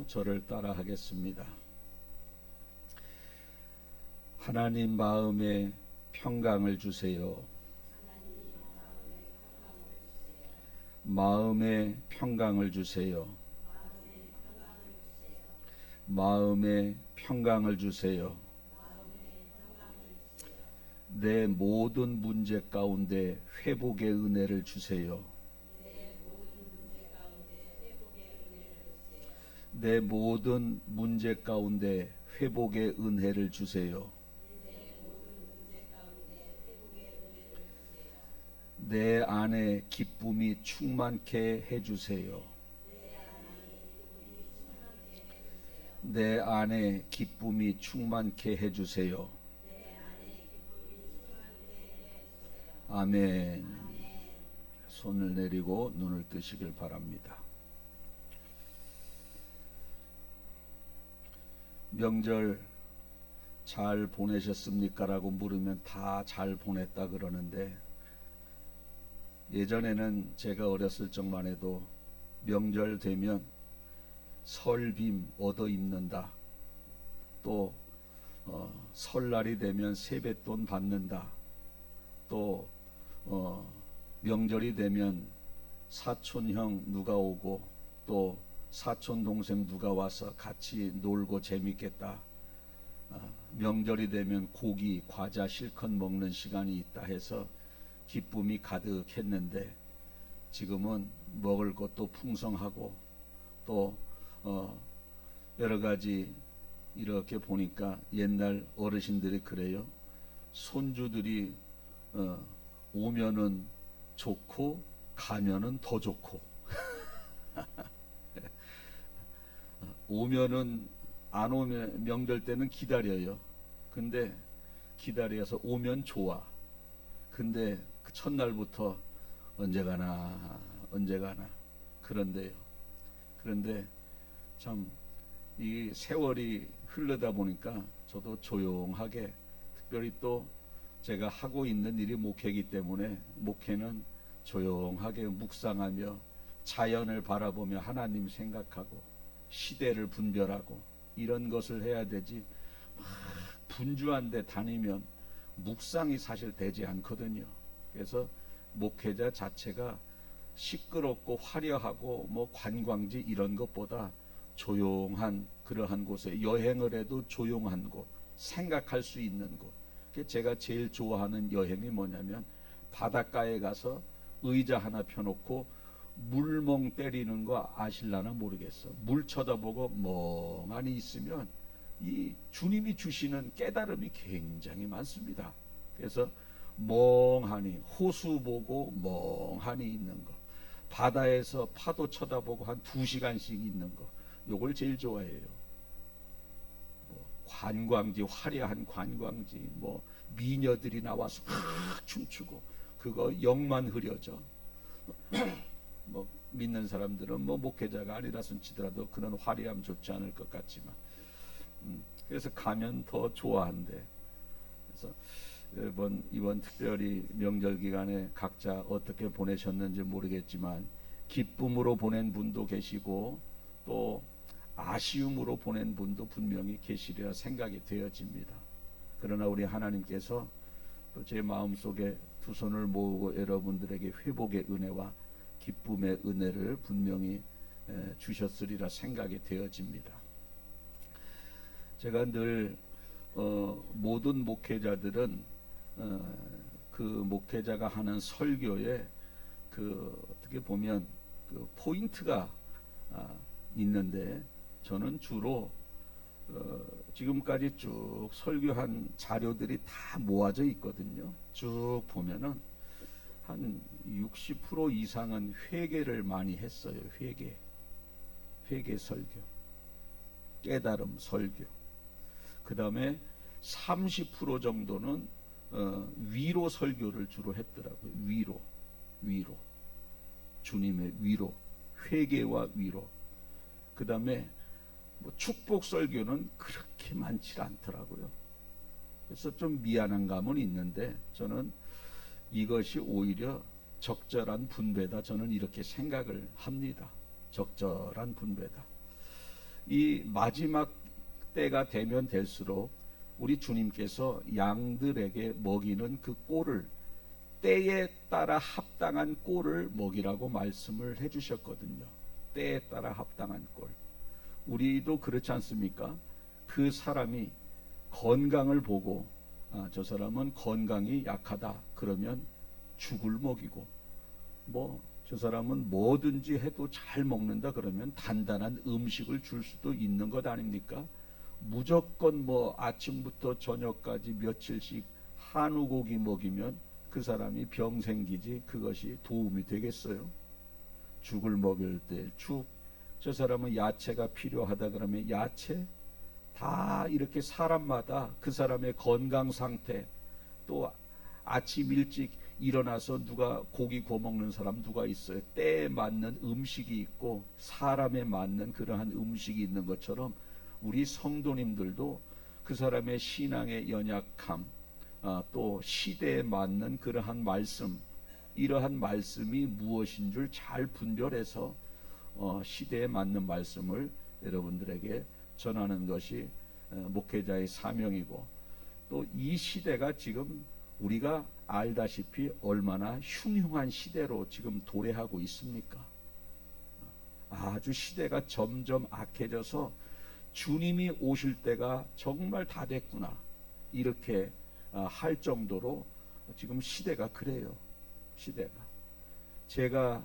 하시고 저를 따라 하겠습니다. 하나님 마음에 평강을 주세요. 마음에 평강을 주세요. 마음에 평강을 주세요. 내 모든 문제 가운데 회복의 은혜를 주세요. 내 모든 문제 가운데 회복의 은혜를 주세요. 내 안에 기쁨이 충만케 해주세요. 내 안에 기쁨이 충만케 해주세요. 아멘. 손을 내리고 눈을 뜨시길 바랍니다. 명절 잘 보내셨습니까? 라고 물으면 다 잘 보냈다 그러는데, 예전에는 제가 어렸을 적만 해도 명절 되면 설빔 얻어 입는다, 또 설날이 되면 세뱃돈 받는다, 또 명절이 되면 사촌형 누가 오고 또 사촌 동생 누가 와서 같이 놀고 재밌겠다, 명절이 되면 고기 과자 실컷 먹는 시간이 있다 해서 기쁨이 가득했는데, 지금은 먹을 것도 풍성하고 또 여러 가지 이렇게 보니까 옛날 어르신들이 그래요. 손주들이 오면은 좋고 가면은 더 좋고 오면은 안 오면 명절 때는 기다려요. 근데 기다려서 오면 좋아. 근데 그 첫날부터 언제 가나 언제 가나 그런데요. 그런데 참 이 세월이 흐르다 보니까 저도 조용하게, 특별히 또 제가 하고 있는 일이 목회이기 때문에 목회는 조용하게 묵상하며 자연을 바라보며 하나님 생각하고 시대를 분별하고 이런 것을 해야 되지, 막 분주한 데 다니면 묵상이 사실 되지 않거든요. 그래서 목회자 자체가 시끄럽고 화려하고 뭐 관광지 이런 것보다 조용한 그러한 곳에 여행을 해도 조용한 곳, 생각할 수 있는 곳. 제가 제일 좋아하는 여행이 뭐냐면 바닷가에 가서 의자 하나 펴놓고 물멍 때리는 거 아실라나 모르겠어. 물 쳐다보고 멍하니 있으면 이 주님이 주시는 깨달음이 굉장히 많습니다. 그래서 멍하니 호수 보고 멍하니 있는 거, 바다에서 파도 쳐다보고 한 2시간씩 있는 거, 요걸 제일 좋아해요. 뭐 관광지, 화려한 관광지, 뭐 미녀들이 나와서 춤추고 그거 영만 흐려져. 뭐 믿는 사람들은 뭐 목회자가 아니라 손치더라도 그런 화려함 좋지 않을 것 같지만, 그래서 가면 더 좋아한대. 그래서 이번 특별히 명절 기간에 각자 어떻게 보내셨는지 모르겠지만 기쁨으로 보낸 분도 계시고 또 아쉬움으로 보낸 분도 분명히 계시리라 생각이 되어집니다. 그러나 우리 하나님께서 또 제 마음속에 두 손을 모으고 여러분들에게 회복의 은혜와 기쁨의 은혜를 분명히 주셨으리라 생각이 되어집니다. 제가 늘 모든 목회자들은 그 목회자가 하는 설교에 어떻게 보면 그 포인트가 있는데, 저는 주로 지금까지 쭉 설교한 자료들이 다 모아져 있거든요. 쭉 보면은 한 60% 이상은 회개를 많이 했어요. 회개 설교, 깨달음 설교. 그 다음에 30% 정도는 위로 설교를 주로 했더라고요. 위로, 주님의 위로, 회개와 위로. 그 다음에 뭐 축복 설교는 그렇게 많지 않더라고요. 그래서 좀 미안한 감은 있는데, 저는 이것이 오히려 적절한 분배다, 저는 이렇게 생각을 합니다. 적절한 분배다. 이 마지막 때가 되면 될수록 우리 주님께서 양들에게 먹이는 그 꼴을 때에 따라 합당한 꼴을 먹이라고 말씀을 해주셨거든요. 때에 따라 합당한 꼴. 우리도 그렇지 않습니까? 그 사람이 건강을 보고 저 사람은 건강이 약하다 그러면 죽을 먹이고, 저 사람은 뭐든지 해도 잘 먹는다 그러면 단단한 음식을 줄 수도 있는 것 아닙니까? 무조건 아침부터 저녁까지 며칠씩 한우 고기 먹이면 그 사람이 병 생기지 그것이 도움이 되겠어요? 죽을 먹일 때 죽, 저 사람은 야채가 필요하다 그러면 야채, 다 이렇게 사람마다 그 사람의 건강 상태, 또 아침 일찍 일어나서 누가 고기 구워 먹는 사람 누가 있어요? 때에 맞는 음식이 있고 사람에 맞는 그러한 음식이 있는 것처럼 우리 성도님들도 그 사람의 신앙의 연약함, 또 시대에 맞는 그러한 말씀, 이러한 말씀이 무엇인 줄 잘 분별해서 시대에 맞는 말씀을 여러분들에게 전하는 것이 목회자의 사명이고, 또 이 시대가 지금 우리가 알다시피 얼마나 흉흉한 시대로 지금 도래하고 있습니까? 아주 시대가 점점 악해져서 주님이 오실 때가 정말 다 됐구나 이렇게 할 정도로 지금 시대가 그래요. 시대가, 제가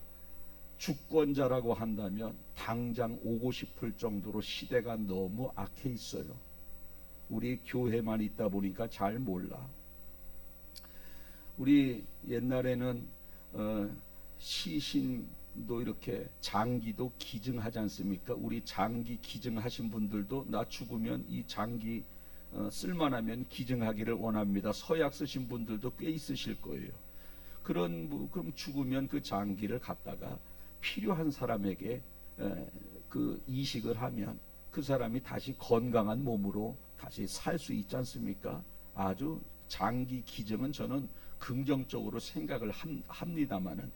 주권자라고 한다면 당장 오고 싶을 정도로 시대가 너무 악해 있어요. 우리 교회만 있다 보니까 잘 몰라. 우리 옛날에는 시신도 이렇게 장기도 기증하지 않습니까? 우리 장기 기증하신 분들도 나 죽으면 이 장기 쓸만하면 기증하기를 원합니다. 서약 쓰신 분들도 꽤 있으실 거예요. 그럼 죽으면 그 장기를 갖다가 필요한 사람에게 그 이식을 하면 그 사람이 다시 건강한 몸으로 다시 살 수 있지 않습니까? 아주 장기 기증은 저는 긍정적으로 생각을 합니다만은,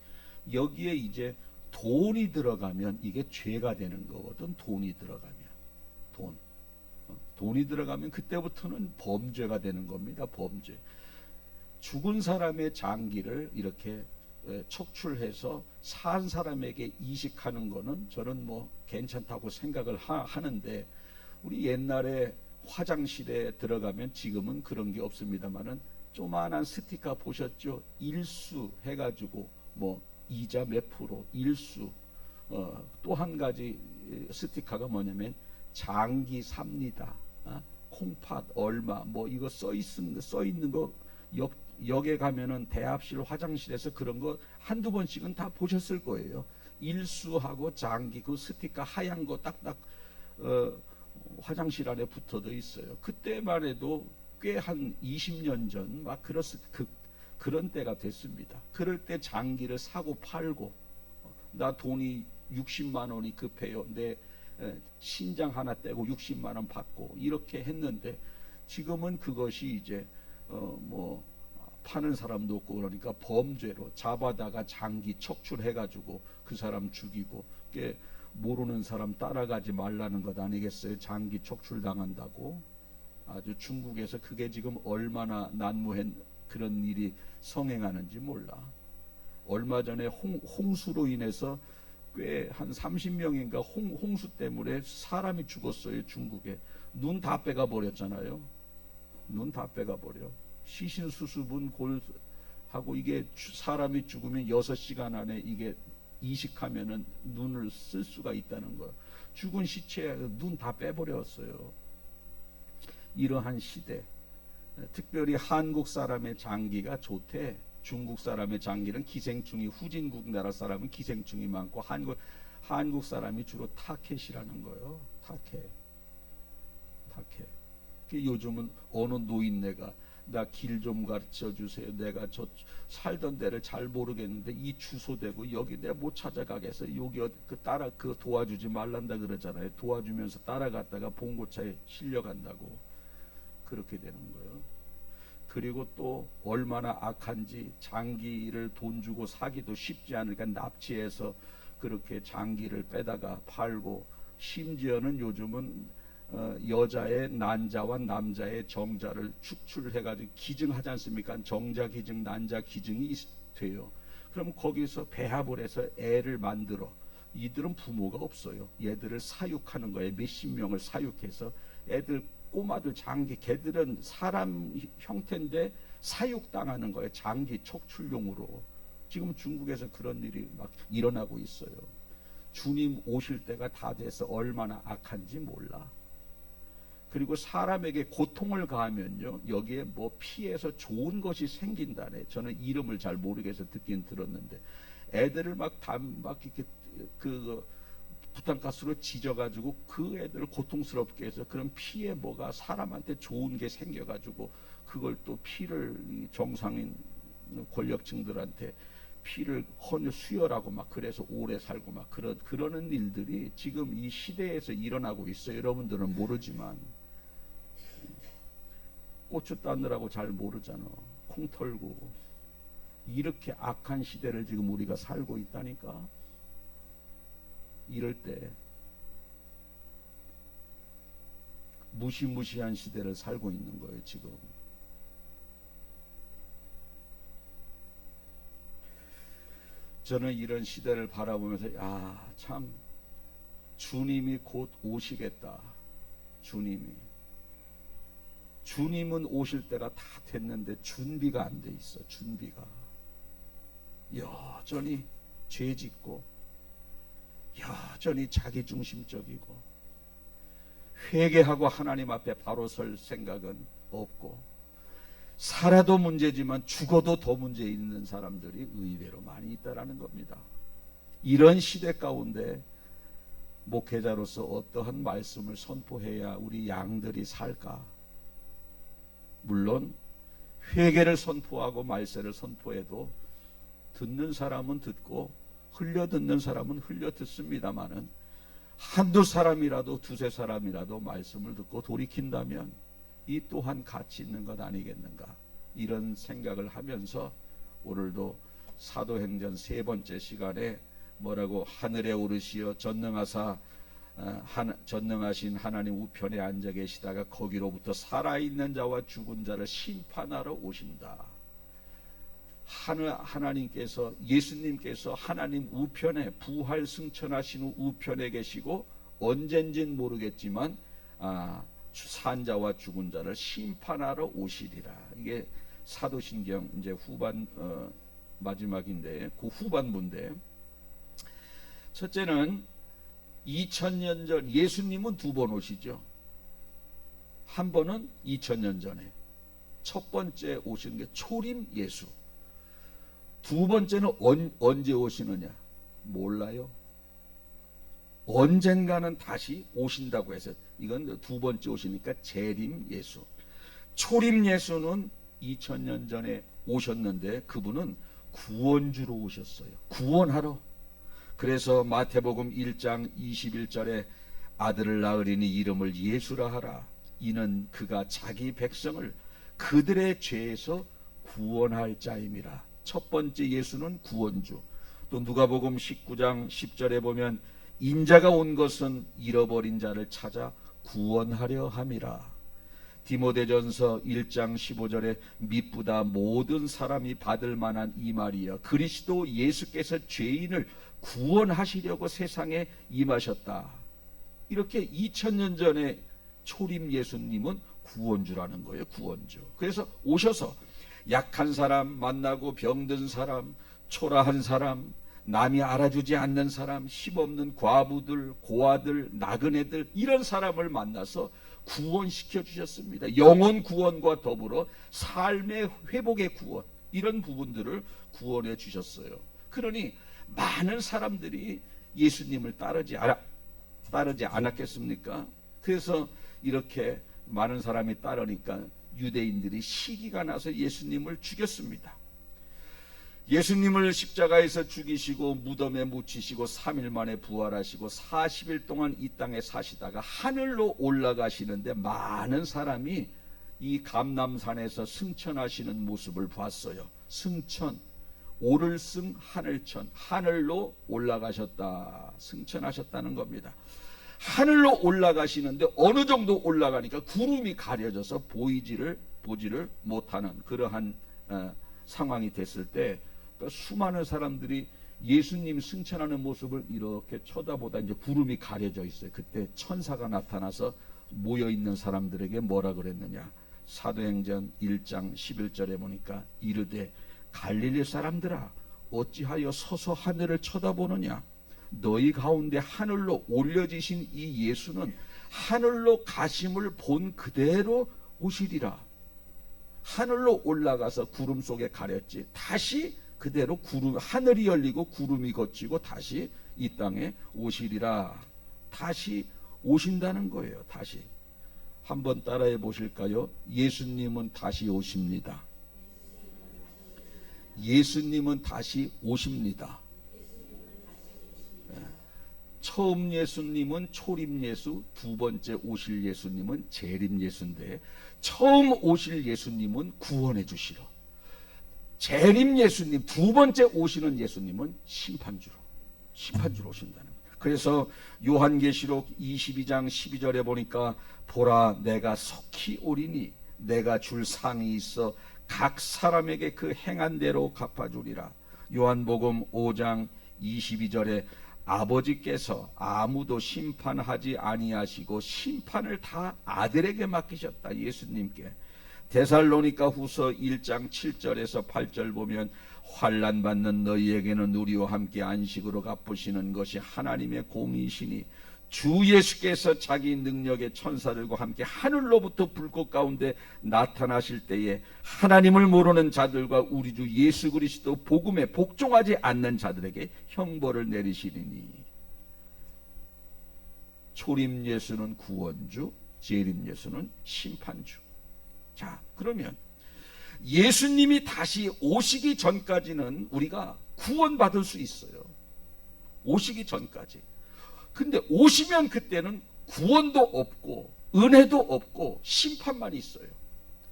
여기에 이제 돈이 들어가면 이게 죄가 되는 거거든. 돈이 들어가면 돈이 들어가면 그때부터는 범죄가 되는 겁니다. 범죄. 죽은 사람의 장기를 이렇게 척출해서 산 사람에게 이식하는 거는 저는 괜찮다고 생각을 하는데, 우리 옛날에 화장실에 들어가면, 지금은 그런 게 없습니다만은 조만한 스티커 보셨죠? 일수 해가지고 이자 몇 프로 일수. 또 한 가지 스티커가 뭐냐면 장기 삽니다. 콩팥 얼마 이거 써 있는 거 역에 가면은 대합실 화장실에서 그런 거 한두 번씩은 다 보셨을 거예요. 일수하고 장기 그 스티커 하얀 거 딱딱 화장실 안에 붙어져 있어요. 그때만 해도 꽤 한 20년 전 그런 때가 됐습니다. 그럴 때 장기를 사고 팔고, 나 돈이 60만 원이 급해요. 내 신장 하나 떼고 60만 원 받고 이렇게 했는데, 지금은 그것이 이제 파는 사람도 없고 그러니까 범죄로 잡아다가 장기 척출해가지고 그 사람 죽이고, 모르는 사람 따라가지 말라는 것 아니겠어요? 장기 척출 당한다고. 아주 중국에서 그게 지금 얼마나 난무한 그런 일이 성행하는지 몰라. 얼마 전에 홍수로 인해서 꽤 한 30명인가 홍수 때문에 사람이 죽었어요. 중국에. 눈 다 빼가 버렸잖아요. 눈 다 빼가 버려. 시신 수습은 하고, 이게 사람이 죽으면 6시간 안에 이게 이식하면은 눈을 쓸 수가 있다는 거예요. 죽은 시체에 눈 다 빼버렸어요. 이러한 시대, 특별히 한국 사람의 장기가 좋대. 중국 사람의 장기는 기생충이, 후진국 나라 사람은 기생충이 많고, 한국 사람이 주로 타켓이라는 거예요. 타켓. 요즘은 어느 노인네가 나 길 좀 가르쳐 주세요. 내가 저 살던 데를 잘 모르겠는데 이 주소 되고 여기 내가 못 찾아가겠어. 여기 그 도와주지 말란다 그러잖아요. 도와주면서 따라갔다가 봉고차에 실려간다고. 그렇게 되는 거예요. 그리고 또 얼마나 악한지, 장기를 돈 주고 사기도 쉽지 않으니까 납치해서 그렇게 장기를 빼다가 팔고 심지어는 요즘은 여자의 난자와 남자의 정자를 축출해가지고 기증하지 않습니까? 정자 기증, 난자 기증이 돼요. 그럼 거기서 배합을 해서 애를 만들어. 이들은 부모가 없어요. 얘들을 사육하는 거예요. 몇십 명을 사육해서 애들, 꼬마들, 장기, 걔들은 사람 형태인데 사육당하는 거예요. 장기 촉출용으로. 지금 중국에서 그런 일이 막 일어나고 있어요. 주님 오실 때가 다 돼서 얼마나 악한지 몰라. 그리고 사람에게 고통을 가하면요, 여기에 뭐 피해서 좋은 것이 생긴다네. 저는 이름을 잘 모르겠어 듣긴 들었는데, 애들을 막 이렇게 그 부탄가스로 지져가지고 그 애들을 고통스럽게 해서 그런 피해 뭐가 사람한테 좋은 게 생겨가지고 그걸 또 피를 정상인 권력층들한테 피를 수혈하고 막 그래서 오래 살고 막 그러는 일들이 지금 이 시대에서 일어나고 있어요. 여러분들은 모르지만. 고추 따느라고 잘 모르잖아. 콩 털고. 이렇게 악한 시대를 지금 우리가 살고 있다니까. 이럴 때 무시무시한 시대를 살고 있는 거예요, 지금. 저는 이런 시대를 바라보면서 참 주님이 곧 오시겠다. 주님은 오실 때가 다 됐는데 준비가 안 돼 있어. 준비가 여전히 죄짓고 여전히 자기중심적이고 회개하고 하나님 앞에 바로 설 생각은 없고 살아도 문제지만 죽어도 더 문제 있는 사람들이 의외로 많이 있다라는 겁니다. 이런 시대 가운데 목회자로서 어떠한 말씀을 선포해야 우리 양들이 살까? 물론 회개를 선포하고 말세를 선포해도 듣는 사람은 듣고 흘려 듣는 사람은 흘려 듣습니다마는 한두 사람이라도 두세 사람이라도 말씀을 듣고 돌이킨다면 이 또한 가치 있는 것 아니겠는가, 이런 생각을 하면서 오늘도 사도행전 3번째 시간에 뭐라고, 하늘에 오르시어 전능하신 하나님 우편에 앉아 계시다가 거기로부터 살아있는 자와 죽은 자를 심판하러 오신다. 하나님께서, 예수님께서 하나님 우편에, 부활 승천하신 후 우편에 계시고 언젠진 모르겠지만 산자와 죽은 자를 심판하러 오시리라. 이게 사도신경 이제 후반 마지막인데 그 후반부인데, 첫째는 2000년 전, 예수님은 2번 오시죠. 한 번은 2000년 전에 첫 번째 오시는 게 초림 예수. 두 번째는 언제 오시느냐 몰라요. 언젠가는 다시 오신다고 해서 이건 2번째 오시니까 재림 예수. 초림 예수는 2000년 전에 오셨는데 그분은 구원주로 오셨어요. 구원하러. 그래서 마태복음 1장 21절에 아들을 낳으리니 이름을 예수라 하라. 이는 그가 자기 백성을 그들의 죄에서 구원할 자임이라. 첫 번째 예수는 구원주. 또 누가복음 19장 10절에 보면 인자가 온 것은 잃어버린 자를 찾아 구원하려 함이라. 디모데전서 1장 15절에 미쁘다 모든 사람이 받을 만한 이 말이여 그리스도 예수께서 죄인을 구원하시려고 세상에 임하셨다. 이렇게 2000년 전에 초림 예수님은 구원주라는 거예요. 구원주. 그래서 오셔서 약한 사람 만나고, 병든 사람, 초라한 사람, 남이 알아주지 않는 사람, 힘없는 과부들, 고아들, 나그네들, 이런 사람을 만나서 구원시켜 주셨습니다. 영혼 구원과 더불어 삶의 회복의 구원, 이런 부분들을 구원해 주셨어요. 그러니 많은 사람들이 예수님을 따르지 않았겠습니까? 그래서 이렇게 많은 사람이 따르니까 유대인들이 시기가 나서 예수님을 죽였습니다. 예수님을 십자가에서 죽이시고 무덤에 묻히시고 3일 만에 부활하시고 40일 동안 이 땅에 사시다가 하늘로 올라가시는데 많은 사람이 이 감람산에서 승천하시는 모습을 봤어요. 승천, 오를 승 하늘천, 하늘로 올라가셨다, 승천하셨다는 겁니다. 하늘로 올라가시는데 어느 정도 올라가니까 구름이 가려져서 보지를 못하는 그러한 상황이 됐을 때 수많은 사람들이 예수님 승천하는 모습을 이렇게 쳐다보다 이제 구름이 가려져 있어요. 그때 천사가 나타나서 모여있는 사람들에게 뭐라 그랬느냐. 사도행전 1장 11절에 보니까 이르되 갈릴리 사람들아 어찌하여 서서 하늘을 쳐다보느냐. 너희 가운데 하늘로 올려지신 이 예수는 하늘로 가심을 본 그대로 오시리라. 하늘로 올라가서 구름 속에 가렸지 다시 그대로 하늘이 열리고 구름이 걷히고 다시 이 땅에 오시리라. 다시 오신다는 거예요. 다시 한번 따라해 보실까요? 예수님은 다시 오십니다. 예수님은 다시 오십니다. 처음 예수님은 초림 예수, 두 번째 오실 예수님은 재림 예수인데 처음 오실 예수님은 구원해 주시러, 재림 예수님, 두 번째 오시는 예수님은 심판주로 오신다는 거예요. 그래서 요한계시록 22장 12절에 보니까 보라 내가 속히 오리니 내가 줄 상이 있어 각 사람에게 그 행한 대로 갚아주리라. 요한복음 5장 22절에 아버지께서 아무도 심판하지 아니하시고 심판을 다 아들에게 맡기셨다. 예수님께. 데살로니가 후서 1장 7절에서 8절 보면 환난 받는 너희에게는 우리와 함께 안식으로 갚으시는 것이 하나님의 공의시니 주 예수께서 자기 능력의 천사들과 함께 하늘로부터 불꽃 가운데 나타나실 때에 하나님을 모르는 자들과 우리 주 예수 그리스도 복음에 복종하지 않는 자들에게 형벌을 내리시리니. 초림 예수는 구원주, 재림 예수는 심판주. 자, 그러면 예수님이 다시 오시기 전까지는 우리가 구원받을 수 있어요. 오시기 전까지. 근데 오시면 그때는 구원도 없고 은혜도 없고 심판만 있어요.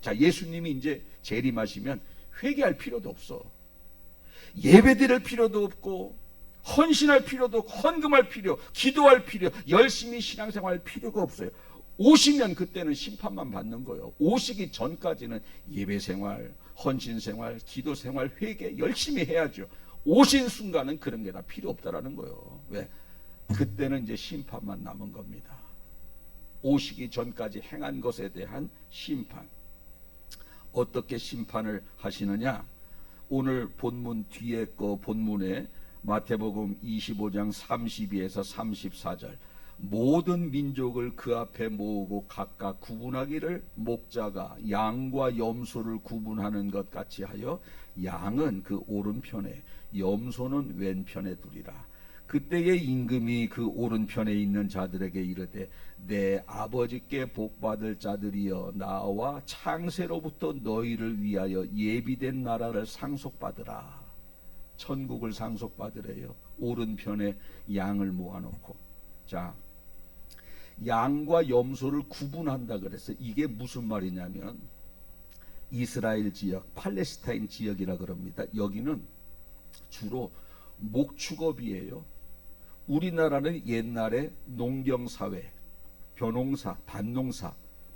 자, 예수님이 이제 재림하시면 회개할 필요도 없어. 예배드릴 필요도 없고 헌신할 필요도 없고 헌금할 필요, 기도할 필요, 열심히 신앙생활할 필요가 없어요. 오시면 그때는 심판만 받는 거예요. 오시기 전까지는 예배생활, 헌신생활, 기도생활, 회개 열심히 해야죠. 오신 순간은 그런 게 다 필요 없다라는 거예요. 왜? 그때는 이제 심판만 남은 겁니다. 오시기 전까지 행한 것에 대한 심판. 어떻게 심판을 하시느냐? 오늘 본문 뒤에 거 본문에 마태복음 25장 32에서 34절 모든 민족을 그 앞에 모으고 각각 구분하기를 목자가 양과 염소를 구분하는 것 같이 하여 양은 그 오른편에 염소는 왼편에 두리라. 그때의 임금이 그 오른편에 있는 자들에게 이르되 내 아버지께 복받을 자들이여 나와 창세로부터 너희를 위하여 예비된 나라를 상속받으라. 천국을 상속받으래요. 오른편에 양을 모아놓고. 자, 양과 염소를 구분한다 그랬어요. 이게 무슨 말이냐면 이스라엘 지역, 팔레스타인 지역이라 그럽니다. 여기는 주로 목축업이에요. 우리나라는 옛날에 농경사회, 벼농사, 밭농사,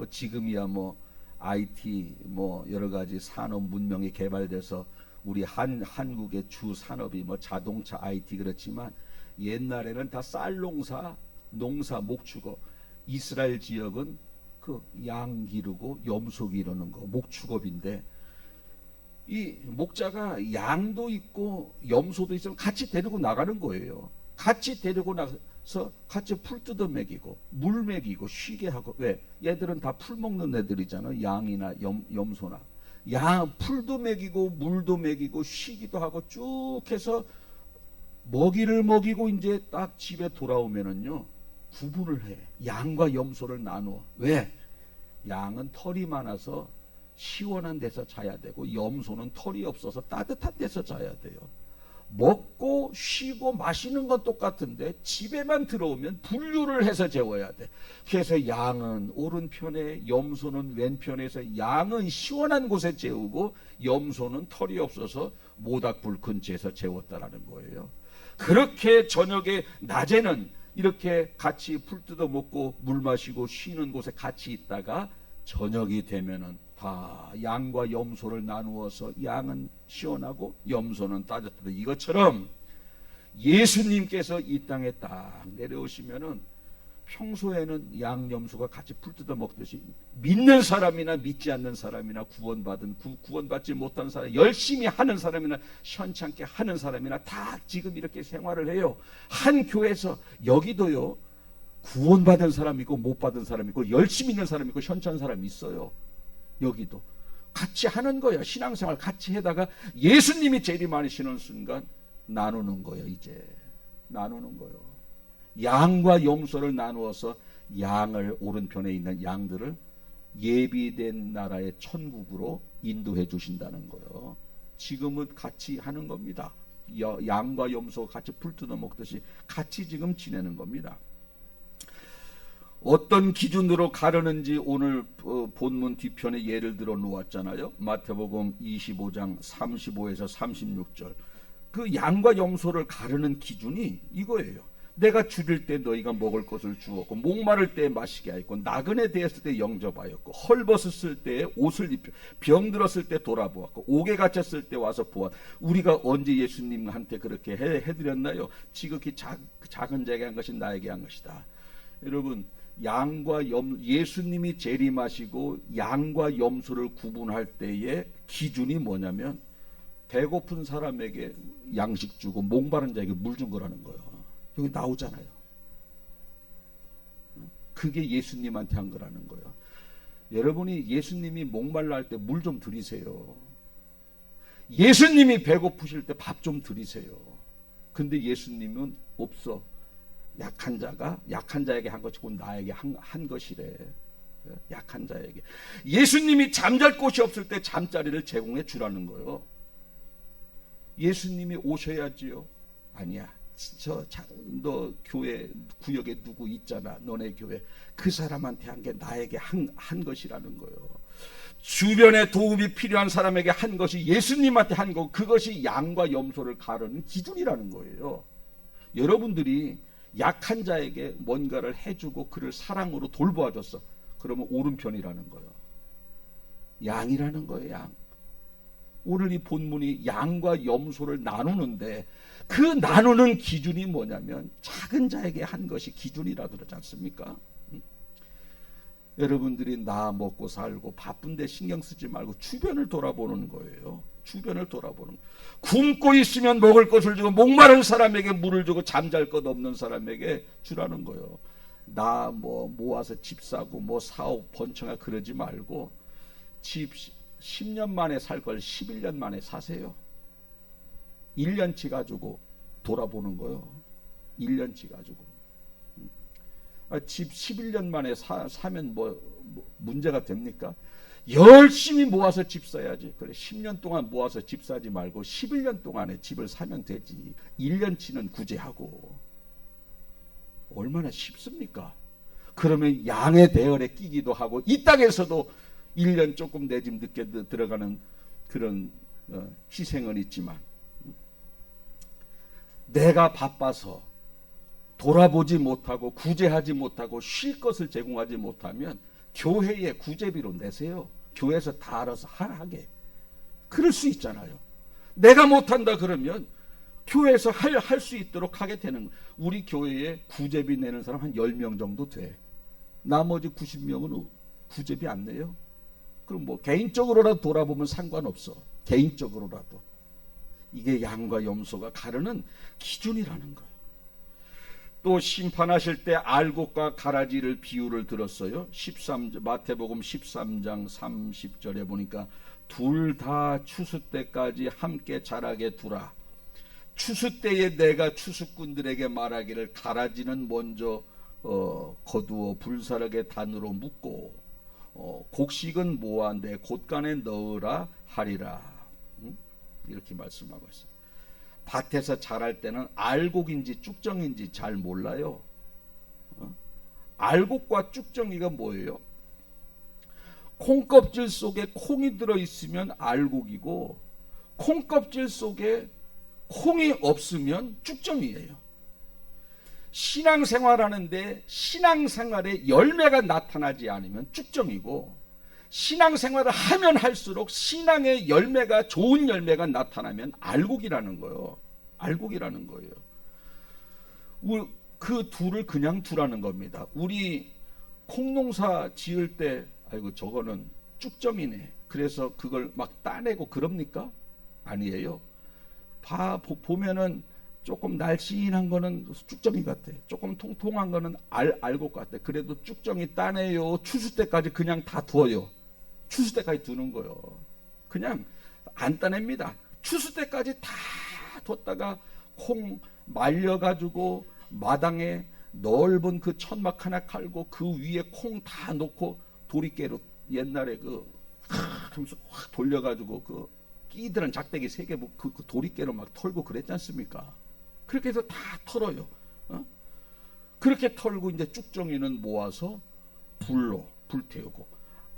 지금이야 뭐 IT 뭐 여러 가지 산업 문명이 개발돼서 우리 한국의 주 산업이 뭐 자동차, IT 그렇지만 옛날에는 다 쌀농사, 농사, 목축업. 이스라엘 지역은 그 양 기르고 염소 기르는 거 목축업인데 이 목자가 양도 있고 염소도 있으면 같이 데리고 나가는 거예요. 같이 데리고 나가서 같이 풀 뜯어 먹이고 물 먹이고 쉬게 하고. 왜? 얘들은 다 풀 먹는 애들이잖아. 양이나 염소나. 양 풀도 먹이고 물도 먹이고 쉬기도 하고 쭉 해서 먹이를 먹이고 이제 딱 집에 돌아오면은요 구분을 해. 양과 염소를 나누어. 왜? 양은 털이 많아서 시원한 데서 자야 되고 염소는 털이 없어서 따뜻한 데서 자야 돼요. 먹고 쉬고 마시는 건 똑같은데 집에만 들어오면 분류를 해서 재워야 돼. 그래서 양은 오른편에 염소는 왼편에서 양은 시원한 곳에 재우고 염소는 털이 없어서 모닥불 근처에서 재웠다라는 거예요. 그렇게 저녁에 낮에는 이렇게 같이 풀 뜯어 먹고 물 마시고 쉬는 곳에 같이 있다가 저녁이 되면은 다 양과 염소를 나누어서 양은 시원하고 염소는 따뜻하다. 이것처럼 예수님께서 이 땅에 딱 내려오시면은 평소에는 양 염소가 같이 풀 뜯어 먹듯이 믿는 사람이나 믿지 않는 사람이나 구원받지 못한 사람, 열심히 하는 사람이나 현찮게 하는 사람이나 다 지금 이렇게 생활을 해요. 한 교회에서 여기도요, 구원받은 사람 있고 못 받은 사람 있고 열심히 있는 사람 있고 현찬 사람 있어요. 여기도 같이 하는 거예요. 신앙생활 같이 하다가 예수님이 재림하시는 순간 나누는 거예요. 이제 나누는 거예요. 양과 염소를 나누어서 양을, 오른편에 있는 양들을 예비된 나라의 천국으로 인도해 주신다는 거예요. 지금은 같이 하는 겁니다. 양과 염소가 같이 풀 뜯어 먹듯이 같이 지금 지내는 겁니다. 어떤 기준으로 가르는지 오늘 본문 뒤편에 예를 들어 놓았잖아요. 마태복음 25장 35에서 36절. 그 양과 염소를 가르는 기준이 이거예요. 내가 줄일 때 너희가 먹을 것을 주었고, 목마를 때 마시게 하였고, 나그네 되었을 때 영접하였고, 헐벗었을 때 옷을 입혀, 병들었을 때 돌아보았고, 옥에 갇혔을 때 와서 보았. 우리가 언제 예수님한테 그렇게 해드렸나요? 지극히 작은 자에게 한 것이 나에게 한 것이다. 여러분, 양과 예수님이 재림하시고 양과 염소를 구분할 때의 기준이 뭐냐면 배고픈 사람에게 양식 주고 목마른 자에게 물 준 거라는 거예요. 여기 나오잖아요. 그게 예수님한테 한 거라는 거예요. 여러분이 예수님이 목말라 할 때 물 좀 드리세요. 예수님이 배고프실 때 밥 좀 드리세요. 근데 예수님은 없어. 약한 자에게 한 것이 곧 나에게 한 것이래. 약한 자에게. 예수님이 잠잘 곳이 없을 때 잠자리를 제공해 주라는 거예요. 예수님이 오셔야지요. 아니야. 너 교회 구역에 누구 있잖아. 너네 교회. 그 사람한테 한 게 나에게 한 것이라는 거예요. 주변에 도움이 필요한 사람에게 한 것이 예수님한테 한 거, 그것이 양과 염소를 가르는 기준이라는 거예요. 여러분들이 약한 자에게 뭔가를 해주고 그를 사랑으로 돌보아줬어. 그러면 오른편이라는 거예요. 양이라는 거예요. 양. 오늘 이 본문이 양과 염소를 나누는데 그 나누는 기준이 뭐냐면 작은 자에게 한 것이 기준이라 그러지 않습니까? 여러분들이 나 먹고 살고 바쁜데 신경 쓰지 말고 주변을 돌아보는 거예요. 주변을 돌아보는. 굶고 있으면 먹을 것을 주고 목마른 사람에게 물을 주고 잠잘 것 없는 사람에게 주라는 거예요. 나 모아서 집 사고 사업 번창하 그러지 말고 집 10년 만에 살 걸 11년 만에 사세요. 1년치 가지고 돌아보는 거예요. 1년치 가지고. 집 11년 만에 사면 문제가 됩니까? 열심히 모아서 집 사야지. 그래, 10년 동안 모아서 집 사지 말고 11년 동안에 집을 사면 되지. 1년치는 구제하고. 얼마나 쉽습니까? 그러면 양의 대열에 끼기도 하고 이 땅에서도 1년 조금 내 집 늦게 들어가는 그런 희생은 있지만 내가 바빠서 돌아보지 못하고 구제하지 못하고 쉴 것을 제공하지 못하면 교회에 구제비로 내세요. 교회에서 다 알아서 하게. 그럴 수 있잖아요. 내가 못한다 그러면 교회에서 할 수 있도록 하게 되는 거예요. 우리 교회에 구제비 내는 사람 한 10명 정도 돼. 나머지 90명은 구제비 안 내요. 그럼 개인적으로라도 돌아보면 상관없어. 개인적으로라도. 이게 양과 염소가 가르는 기준이라는 거예요. 또 심판하실 때 알곡과 가라지를 비유를 들었어요. 마태복음 13장 30절에 보니까 둘 다 추수 때까지 함께 자라게 두라. 추수 때에 내가 추수꾼들에게 말하기를 가라지는 먼저 거두어 불사르게 단으로 묶고 곡식은 모아 내 곳간에 넣으라 하리라. 이렇게 말씀하고 있어요. 밭에서 자랄 때는 알곡인지 쭉정인지 잘 몰라요. 알곡과 쭉정이가 뭐예요? 콩껍질 속에 콩이 들어있으면 알곡이고 콩껍질 속에 콩이 없으면 쭉정이에요. 신앙생활하는데 신앙생활의 열매가 나타나지 않으면 쭉정이고, 신앙생활을 하면 할수록 신앙의 열매가, 좋은 열매가 나타나면 알곡이라는 거예요. 알곡이라는 거예요. 그 둘을 그냥 두라는 겁니다. 우리 콩농사 지을 때 아이고 저거는 쭉정이네, 그래서 그걸 막 따내고 그럽니까? 아니에요. 보면은 조금 날씬한 거는 쭉정이 같아, 조금 통통한 거는 알곡 같아. 그래도 쭉정이 따내요. 추수 때까지 그냥 다 두어요. 추수 때까지 두는 거요. 그냥 안 따냅니다. 추수 때까지 다 뒀다가 콩 말려가지고 마당에 넓은 그 천막 하나 깔고 그 위에 콩 다 놓고 도리깨로 옛날에 하면서 확 돌려가지고 그 끼들은 작대기 3개 그 도리깨로 막 털고 그랬지 않습니까? 그렇게 해서 다 털어요. 그렇게 털고 이제 쭉정이는 모아서 불태우고,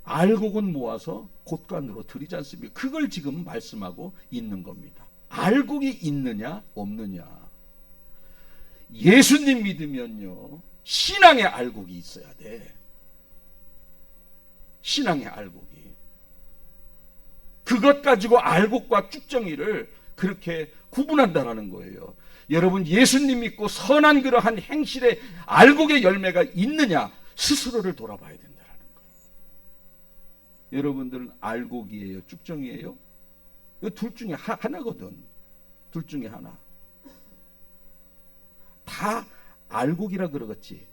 알곡은 모아서 곳간으로 들이지 않습니까? 그걸 지금 말씀하고 있는 겁니다. 알곡이 있느냐 없느냐. 예수님 믿으면요, 신앙의 알곡이 있어야 돼. 신앙의 알곡이. 그것 가지고 알곡과 쭉정이를 그렇게 구분한다라는 거예요. 여러분, 예수님 믿고 선한 그러한 행실에 알곡의 열매가 있느냐, 스스로를 돌아봐야 된다는 거예요. 여러분들은 알곡이에요, 쭉정이에요? 둘 중에 하나거든. 둘 중에 하나. 다 알곡이라 그러겠지.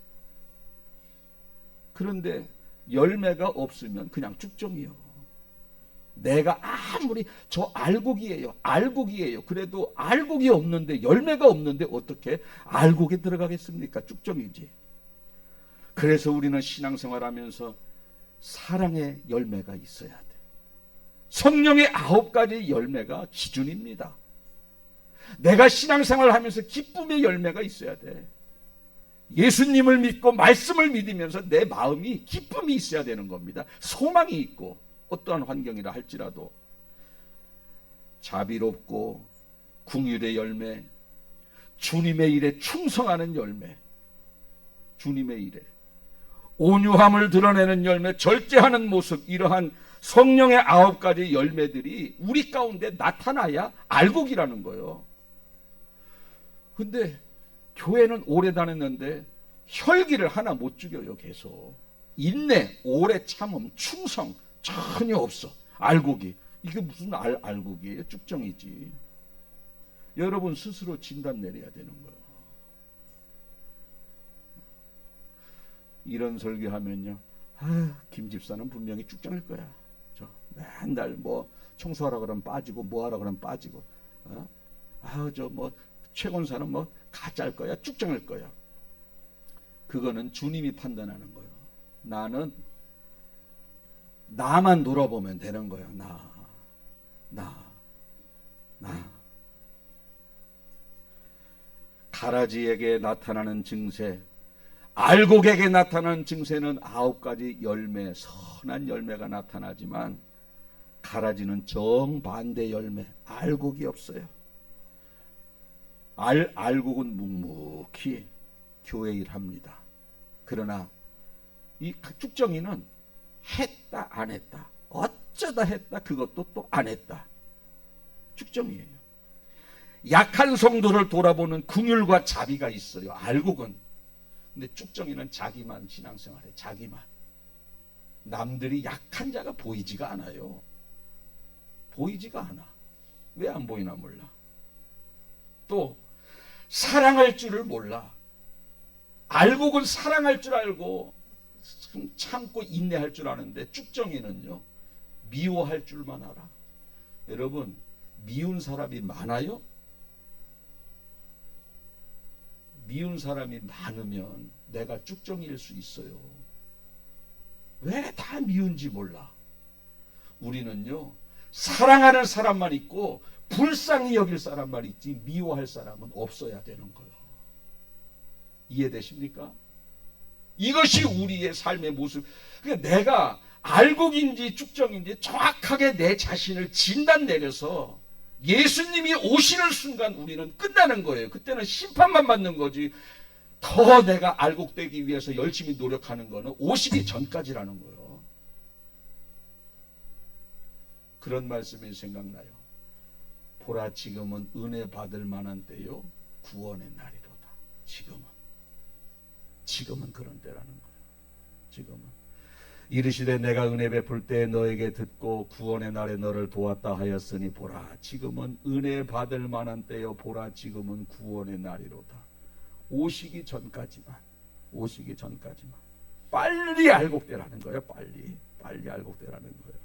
그런데 열매가 없으면 그냥 쭉정이요. 내가 아무리 저 알곡이에요. 그래도 알곡이 없는데, 열매가 없는데 어떻게 알곡에 들어가겠습니까? 쭉정이지. 그래서 우리는 신앙생활하면서 사랑의 열매가 있어야 돼. 성령의 9가지 열매가 기준입니다. 내가 신앙생활을 하면서 기쁨의 열매가 있어야 돼. 예수님을 믿고 말씀을 믿으면서 내 마음이 기쁨이 있어야 되는 겁니다. 소망이 있고, 어떠한 환경이라 할지라도 자비롭고 긍휼의 열매, 주님의 일에 충성하는 열매, 주님의 일에 온유함을 드러내는 열매, 절제하는 모습, 이러한 성령의 9가지 열매들이 우리 가운데 나타나야 알곡이라는 거예요. 근데 교회는 오래 다녔는데 혈기를 하나 못 죽여요. 계속 인내, 오래 참음, 충성 전혀 없어. 알곡이. 이게 무슨 알곡이에요? 쭉정이지. 여러분 스스로 진단 내려야 되는 거예요. 이런 설교하면요, 김 집사는 분명히 쭉정일 거야. 저 맨날 뭐 청소하라 그러면 빠지고, 뭐 하라 그러면 빠지고, 저 뭐 최권사는 뭐 가짜일 거야, 쭉정일 거야. 그거는 주님이 판단하는 거예요. 나만 돌아보면 되는 거예요. 나. 가라지에게 나타나는 증세, 알곡에게 나타나는 증세는 9가지 열매, 선한 열매가 나타나지만, 가라지는 정반대 열매, 알곡이 없어요. 알곡은 묵묵히 교회 일합니다. 그러나 이 쭉정이는 했다 안 했다, 어쩌다 했다, 그것도 또 안 했다, 쭉정이에요. 약한 성도를 돌아보는 긍휼과 자비가 있어요, 알곡은. 근데 쭉정이는 자기만 신앙생활해, 자기만. 남들이 약한 자가 보이지가 않아요. 보이지가 않아. 왜 안 보이나 몰라. 또 사랑할 줄을 몰라. 알곡은 사랑할 줄 알고 참고 인내할 줄 아는데, 쭉정이는요, 미워할 줄만 알아. 여러분, 미운 사람이 많아요? 미운 사람이 많으면 내가 쭉정이일 수 있어요. 왜 다 미운지 몰라. 우리는요, 사랑하는 사람만 있고 불쌍히 여길 사람만 있지 미워할 사람은 없어야 되는 거예요. 이해되십니까? 이것이 우리의 삶의 모습. 그러니까 내가 알곡인지 쭉정인지 정확하게 내 자신을 진단 내려서 예수님이 오시는 순간 우리는 끝나는 거예요. 그때는 심판만 받는 거지. 더 내가 알곡되기 위해서 열심히 노력하는 거는 오시기 전까지라는 거예요. 그런 말씀이 생각나요. 보라, 지금은 은혜 받을 만한 때요, 구원의 날이로다. 지금은 그런 때라는 거예요. 지금은 이르시되 내가 은혜 베풀 때 너에게 듣고 구원의 날에 너를 도왔다 하였으니 보라, 지금은 은혜 받을 만한 때요, 보라, 지금은 구원의 날이로다. 오시기 전까지만 빨리 알곡되라는 거예요. 빨리 알곡되라는 거예요.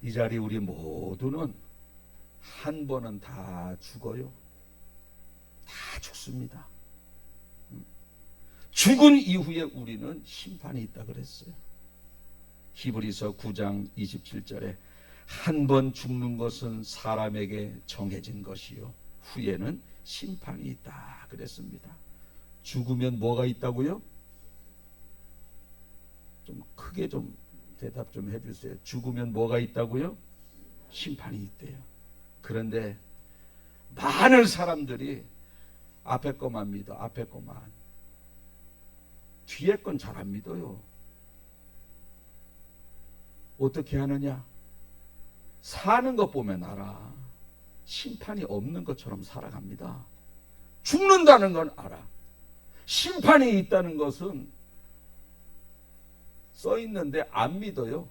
이 자리 우리 모두는 한 번은 다 죽어요. 다 죽습니다. 죽은 이후에 우리는 심판이 있다 그랬어요. 히브리서 9장 27절에 한 번 죽는 것은 사람에게 정해진 것이요 후에는 심판이 있다 그랬습니다. 죽으면 뭐가 있다고요? 좀 크게 좀 대답 좀 해주세요. 죽으면 뭐가 있다고요? 심판이 있대요. 그런데 많은 사람들이 앞에 것만 믿어. 앞에 것만. 뒤에 건 잘 안 믿어요. 어떻게 하느냐? 사는 것 보면 알아. 심판이 없는 것처럼 살아갑니다. 죽는다는 건 알아. 심판이 있다는 것은 써 있는데 안 믿어요.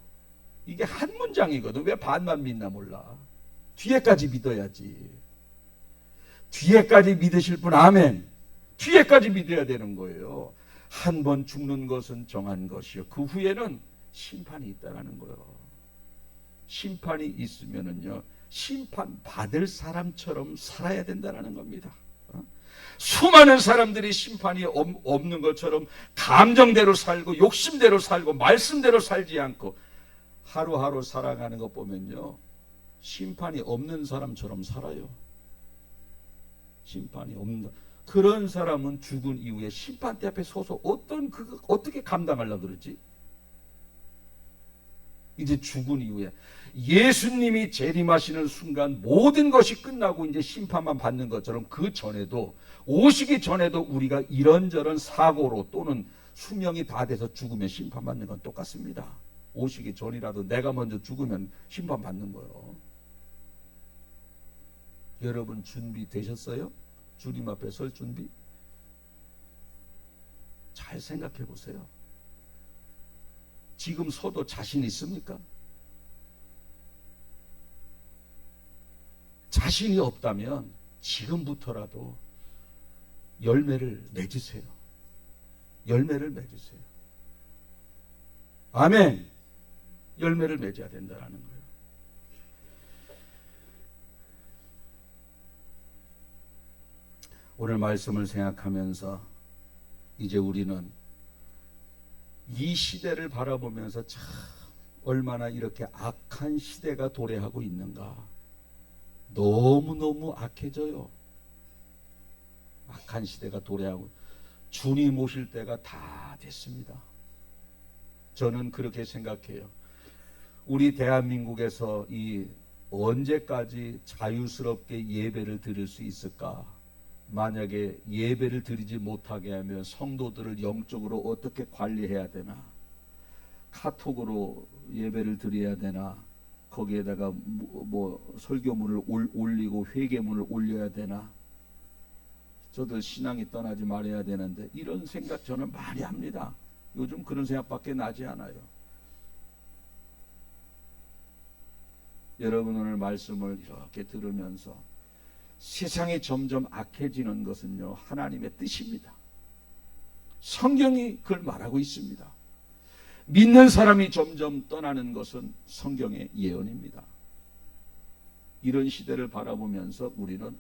이게 한 문장이거든. 왜 반만 믿나 몰라. 뒤에까지 믿어야지. 뒤에까지 믿으실 분 아멘. 뒤에까지 믿어야 되는 거예요. 한 번 죽는 것은 정한 것이요 그 후에는 심판이 있다라는 거예요. 심판이 있으면은요, 심판 받을 사람처럼 살아야 된다라는 겁니다. 수많은 사람들이 심판이 없는 것처럼 감정대로 살고 욕심대로 살고 말씀대로 살지 않고 하루하루 살아가는 것 보면요, 심판이 없는 사람처럼 살아요. 심판이 없는 그런 사람은 죽은 이후에 심판대 앞에 서서 어떻게 감당하려고 그러지? 이제 죽은 이후에 예수님이 재림하시는 순간 모든 것이 끝나고 이제 심판만 받는 것처럼 그 전에도, 오시기 전에도 우리가 이런저런 사고로 또는 수명이 다 돼서 죽으면 심판받는 건 똑같습니다. 오시기 전이라도 내가 먼저 죽으면 심판받는 거예요. 여러분 준비되셨어요? 주님 앞에 설 준비? 잘 생각해 보세요. 지금 서도 자신 있습니까? 자신이 없다면 지금부터라도 열매를 맺으세요. 열매를 맺으세요. 아멘. 열매를 맺어야 된다는 거예요. 오늘 말씀을 생각하면서 이제 우리는 이 시대를 바라보면서 참 얼마나 이렇게 악한 시대가 도래하고 있는가. 너무너무 악해져요. 악한 시대가 도래하고 주님 오실 때가 다 됐습니다. 저는 그렇게 생각해요. 우리 대한민국에서 이 언제까지 자유스럽게 예배를 드릴 수 있을까? 만약에 예배를 드리지 못하게 하면 성도들을 영적으로 어떻게 관리해야 되나? 카톡으로 예배를 드려야 되나? 거기에다가 뭐 설교문을 올리고 회개문을 올려야 되나? 저도 신앙이 떠나지 말아야 되는데 이런 생각 저는 많이 합니다. 요즘 그런 생각밖에 나지 않아요. 여러분 오늘 말씀을 이렇게 들으면서 세상이 점점 악해지는 것은요, 하나님의 뜻입니다. 성경이 그걸 말하고 있습니다. 믿는 사람이 점점 떠나는 것은 성경의 예언입니다. 이런 시대를 바라보면서 우리는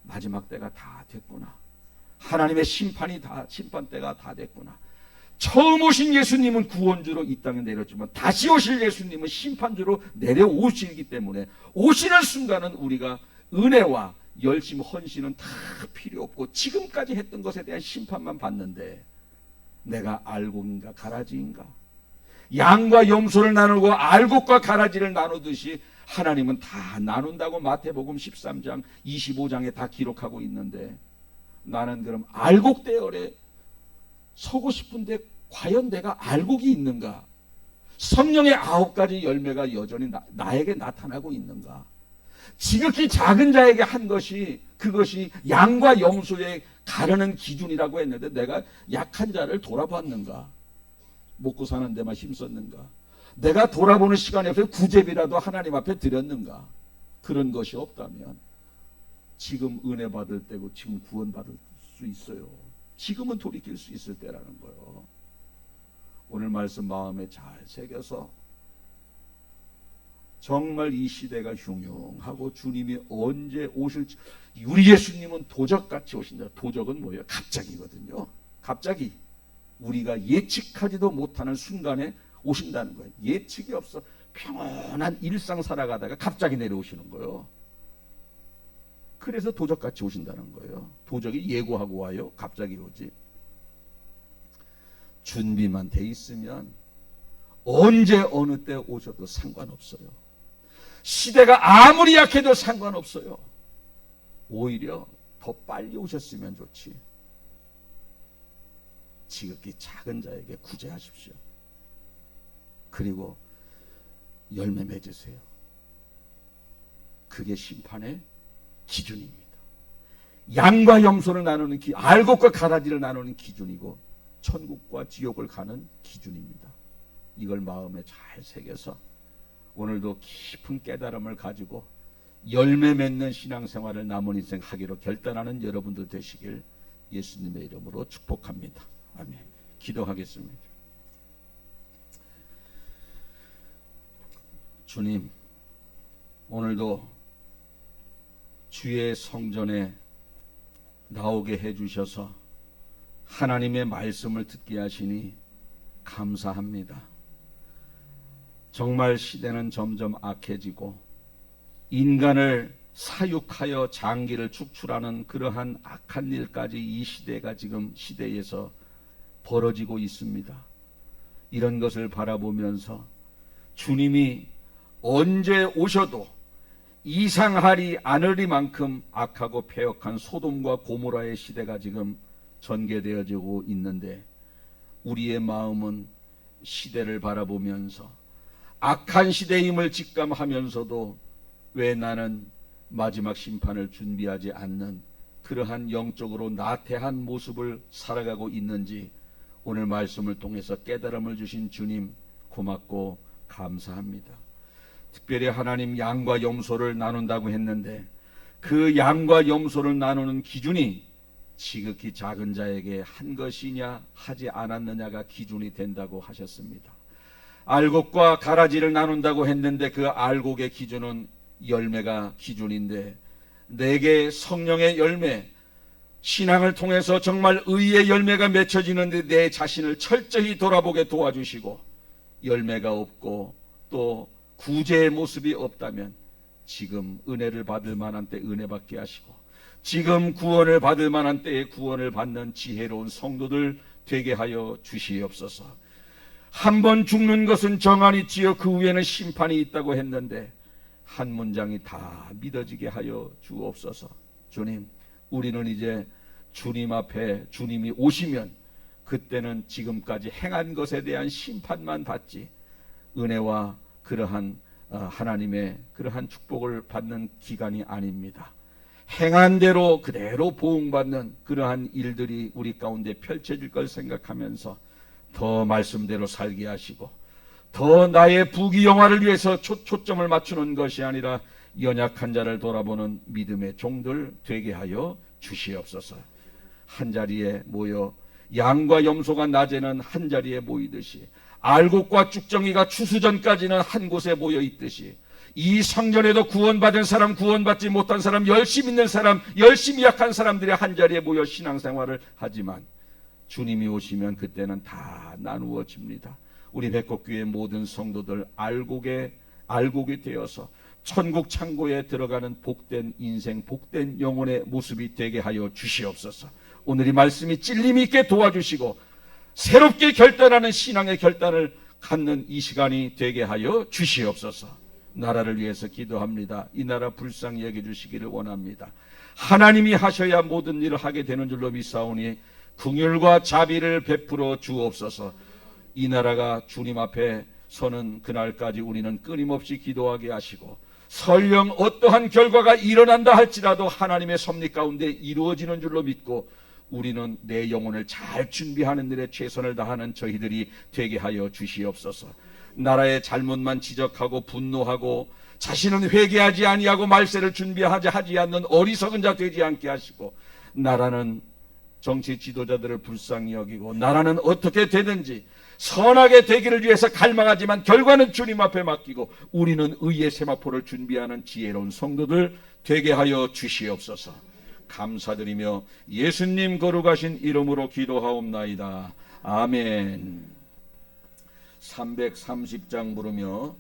마지막 때가 다 됐구나. 하나님의 심판 때가 다 됐구나. 처음 오신 예수님은 구원주로 이 땅에 내렸지만 다시 오실 예수님은 심판주로 내려오시기 때문에 오시는 순간은 우리가 은혜와 열심, 헌신은 다 필요 없고 지금까지 했던 것에 대한 심판만 받는데 내가 알곡인가 가라지인가? 양과 염소를 나누고 알곡과 가라지를 나누듯이 하나님은 다 나눈다고 마태복음 13장 25장에 다 기록하고 있는데 나는 그럼 알곡대열에 서고 싶은데 과연 내가 알곡이 있는가? 성령의 9가지 열매가 여전히 나에게 나타나고 있는가? 지극히 작은 자에게 한 것이 그것이 양과 염소의 가르는 기준이라고 했는데 내가 약한 자를 돌아봤는가? 먹고 사는 데만 힘썼는가? 내가 돌아보는 시간이 없어서 구제비라도 하나님 앞에 드렸는가? 그런 것이 없다면 지금 은혜 받을 때고 지금 구원 받을 수 있어요. 지금은 돌이킬 수 있을 때라는 거예요. 오늘 말씀 마음에 잘 새겨서 정말 이 시대가 흉흉하고 주님이 언제 오실지, 우리 예수님은 도적같이 오신다. 도적은 뭐예요? 갑자기거든요. 갑자기 우리가 예측하지도 못하는 순간에 오신다는 거예요. 예측이 없어. 평온한 일상 살아가다가 갑자기 내려오시는 거예요. 그래서 도적같이 오신다는 거예요. 도적이 예고하고 와요. 갑자기 오지. 준비만 돼 있으면 언제 어느 때 오셔도 상관없어요. 시대가 아무리 약해도 상관없어요. 오히려 더 빨리 오셨으면 좋지. 지극히 작은 자에게 구제하십시오. 그리고 열매 맺으세요. 그게 심판의 기준입니다. 양과 염소를 나누는 알곡과 가라지를 나누는 기준이고 천국과 지옥을 가는 기준입니다. 이걸 마음에 잘 새겨서 오늘도 깊은 깨달음을 가지고 열매 맺는 신앙생활을 남은 인생 하기로 결단하는 여러분들 되시길 예수님의 이름으로 축복합니다. 아멘. 기도하겠습니다. 주님, 오늘도 주의 성전에 나오게 해주셔서 하나님의 말씀을 듣게 하시니 감사합니다. 정말 시대는 점점 악해지고 인간을 사육하여 장기를 축출하는 그러한 악한 일까지 이 시대가 지금 시대에서 벌어지고 있습니다. 이런 것을 바라보면서 주님이 언제 오셔도 이상하리 않으리만큼 악하고 패역한 소돔과 고모라의 시대가 지금 전개되어지고 있는데 우리의 마음은 시대를 바라보면서 악한 시대임을 직감하면서도 왜 나는 마지막 심판을 준비하지 않는 그러한 영적으로 나태한 모습을 살아가고 있는지 오늘 말씀을 통해서 깨달음을 주신 주님 고맙고 감사합니다. 특별히 하나님 양과 염소를 나눈다고 했는데 그 양과 염소를 나누는 기준이 지극히 작은 자에게 한 것이냐 하지 않았느냐가 기준이 된다고 하셨습니다. 알곡과 가라지를 나눈다고 했는데 그 알곡의 기준은 열매가 기준인데 내게 성령의 열매, 신앙을 통해서 정말 의의 열매가 맺혀지는데 내 자신을 철저히 돌아보게 도와주시고 열매가 없고 또 구제의 모습이 없다면 지금 은혜를 받을 만한 때 은혜 받게 하시고 지금 구원을 받을 만한 때에 구원을 받는 지혜로운 성도들 되게 하여 주시옵소서. 한 번 죽는 것은 정한이 있지요 그 후에는 심판이 있다고 했는데 한 문장이 다 믿어지게 하여 주옵소서. 주님, 우리는 이제 주님 앞에 주님이 오시면 그때는 지금까지 행한 것에 대한 심판만 받지 은혜와 그러한 하나님의 그러한 축복을 받는 기간이 아닙니다. 행한 대로 그대로 보응받는 그러한 일들이 우리 가운데 펼쳐질 걸 생각하면서 더 말씀대로 살게 하시고 더 나의 부귀영화를 위해서 초점을 맞추는 것이 아니라 연약한 자를 돌아보는 믿음의 종들 되게 하여 주시옵소서. 한 자리에 모여 양과 염소가 낮에는 한 자리에 모이듯이 알곡과 쭉정이가 추수전까지는 한 곳에 모여 있듯이 이 성전에도 구원받은 사람, 구원받지 못한 사람, 열심히 있는 사람, 열심히 약한 사람들이 한 자리에 모여 신앙생활을 하지만 주님이 오시면 그때는 다 나누어집니다. 우리 백곡교회 모든 성도들 알곡이 되어서 천국 창고에 들어가는 복된 인생, 복된 영혼의 모습이 되게 하여 주시옵소서. 오늘 이 말씀이 찔림 있게 도와주시고 새롭게 결단하는 신앙의 결단을 갖는 이 시간이 되게 하여 주시옵소서. 나라를 위해서 기도합니다. 이 나라 불쌍히 여겨주시기를 원합니다. 하나님이 하셔야 모든 일을 하게 되는 줄로 믿사오니 긍휼과 자비를 베풀어 주옵소서. 이 나라가 주님 앞에 서는 그날까지 우리는 끊임없이 기도하게 하시고, 설령 어떠한 결과가 일어난다 할지라도 하나님의 섭리 가운데 이루어지는 줄로 믿고, 우리는 내 영혼을 잘 준비하는 일에 최선을 다하는 저희들이 되게 하여 주시옵소서. 나라의 잘못만 지적하고 분노하고 자신은 회개하지 아니하고 말세를 준비하지 않는 어리석은 자 되지 않게 하시고, 나라는 정치 지도자들을 불쌍히 여기고, 나라는 어떻게 되든지 선하게 되기를 위해서 갈망하지만 결과는 주님 앞에 맡기고, 우리는 의의 세마포를 준비하는 지혜로운 성도들 되게 하여 주시옵소서. 감사드리며 예수님 거룩하신 이름으로 기도하옵나이다. 아멘. 330장 부르며